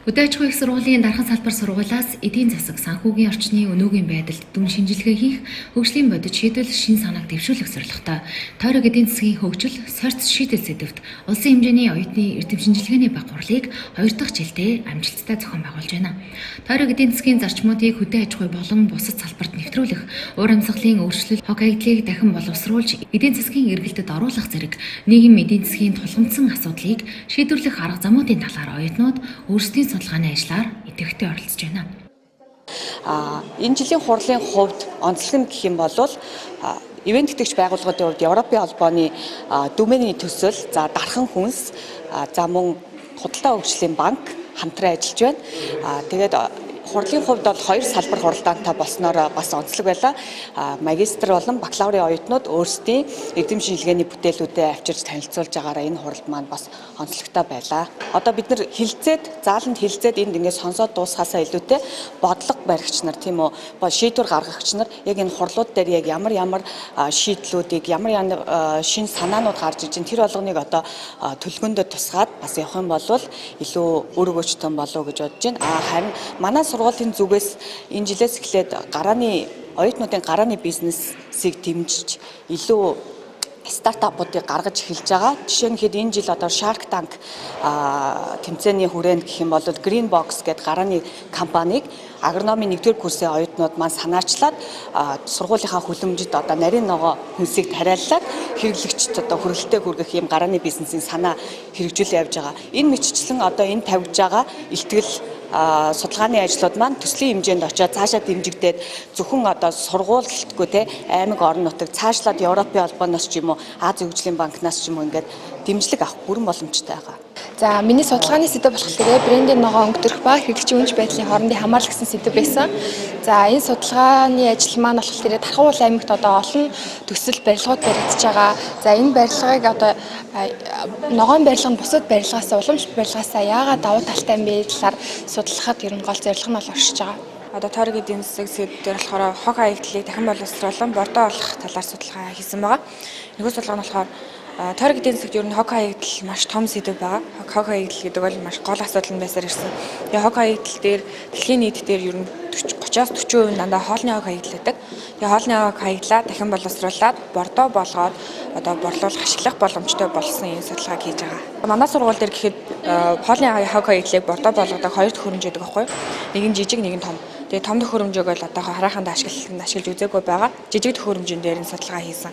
Хөдөө аж ахуйн их сургуулийн дархан салбар сургуулиас эдийн засаг, санхүүгийн орчны өнөөгийн байдалд дүн шинжилгээ хийх, хөгжлийн бодит шийдэл шин санааг дэвшүүлэх зорилготой тойрог эдийн засгийн хөгжил, сорьц шийдэл сэдвт улсын хэмжээний оюутны эрдэм шинжилгээний баг хурлыг 2 дахь жилдээ амжилттай зохион байгуулж байна. Тойрог эдийн засгийн зарчмуудыг хөдөө аж ахуй болон бусад салбарт нэвтрүүлэх, уур амьсгалын өөрчлөлт, хог хаягдлыг дахин боловсруулж, эдийн засгийн эргэлтэд оруулах зэрэг нийгэм эдийн засгийн тулгамдсан асуудлыг шийдвэрлэх арга замуудын талаар оюутнууд өөрсдийн судалгааны ажлаар идэвхтэй оролцож байна. Энэ жилийн хурлын хувьд онцлог нь гэх юм бол ивент тэтгэгч байгууллагуудын хувьд Европын холбооны Дүмэний төсөл, дархан хүнс, мөн худалдаа хөгжлийн банк хамтран ажиллаж байна. Тэгээд хурлын хувьд бол 2 салбар хуралдаантай болсноор бас онцлог байлаа. Магистр болон бакалаврын оюутнууд өөрсдийн эрдэм шинжилгээний бүтээлүүдээ авчирч танилцуулж байгаараа энэ хуралд маань бас онцлогтой байлаа. Одоо бид нар зааланд хилцээд энд ингээд сонсоод дуусхаасаа илүүтэй бодлого баригч нар тийм үү, шийдвэр гаргагч нар яг энэ хурлууд дээр яг ямар шийдлүүдийг шин санаанууд гарч иж тэр болгоныг одоо төлгөөндөө тусгаад бас явах юм бол илүү үр өгөөжтэй болов гэж бодож байна. Харин манай сургуулийн зүгээс энэ жилээс эхлээд оюутнуудын гарааны бизнесийг дэмжиж илүү стартапуудыг гаргаж эхэлж байгаа. Жишээ нь хэд энэ жил одоо Shark Tank тэмцээний хүрээнд гэх юм бол Green Box гэдэг гарааны компанийг агрономын 1-р курсын оюутнууд маань санаачлаад сургуулийнхаа хүлэмжид одоо нарийн ногоо хүнсийг тариаллаад хэрэглэгчд одоо хүрээлтэд хүргэх юм гарааны бизнесийн санаа хэрэгжүүлээ явж байгаа. Энэ мэтчилэн одоо энэ тавьж байгаа илтгэл судалгааны ажлууд маань төслийн хэмжээнд очиод цаашаа дэмжигдээд зөвхөн одоо сургуультгүй те аймаг орон нутаг цаашлаад Европын холбооноос ч юм уу Азийн хөгжлийн банкнаас ч юм уу ингээд дэмжлэг авах бүрэн боломжтой байгаа. За миний судалгааны сэдэв болохоор брендийн ногоо өнгөрөх ба хэрэглэгчийн үнж байдлын хоорондын хамаарал гэсэн сэдэв байсан. За энэ судалгааны ажил маань болохоор Дархан уул аймагт одоо олон төсөл барилгууд баригдаж байгаа. За энэ барилгыг одоо ногоон барилга нь бусад барилгаас уламж барилгаас яагаад давуу талтай юм бэ талаар судлахад ер нь гол зорилго нь бол оршиж байгаа. Одоо тойрог эдийн засаг сэдвээр болохоор хог хаягдлыг дахин боловсруулан бордоо болох талаар судалгаа хийсэн байгаа. Нөгөө судалгаа нь болохоор тойрог эдийн засагт ер нь хог хаягдал маш том сэдэв байгаа. Хог хаягдал гэдэг бол маш гол асуудал нь байсаар ирсэн. Тэгээ хог хаягдал дээр дэлхийн нийт дээр ер нь 30-40% дандаа хоолны хог хаягдал байдаг. Тэгээ хоолны хог хаягдлаа дахин боловсруулад бордоо болгоод одоо борлуулах, ашиглах боломжтой болсон энэ судалгааг хийж байгаа. Манай сургууль дээр гэхэд хоолны хог хаягдлыг бордоо болгодог 2 төхөөрөмж байдаг байхгүй юу? Нэг нь жижиг, нэг нь том. Тэгээ том төхөөрөмжөг бол одоо хараханд ашиглаж үзээгүй байгаа. Жижиг төхөөрөмжийн дээр энэ судалгаа хийсэн.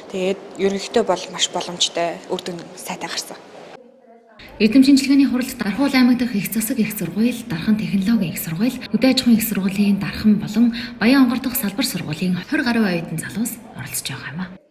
Тэгээд ерөнхийдөө бол маш боломжтой үр дүн сайтай гарсан. Эрдэм шинжилгээний хуралд Дархан уул аймаг дахь их засаг их сургууль, Дархан технологийн их сургууль, хөдөө аж ахуйн их сургуулийн дархан болон Баян онгор дахь салбар сургуулийн 20 гаруй оюутан залуус оролцож байгаа юм а.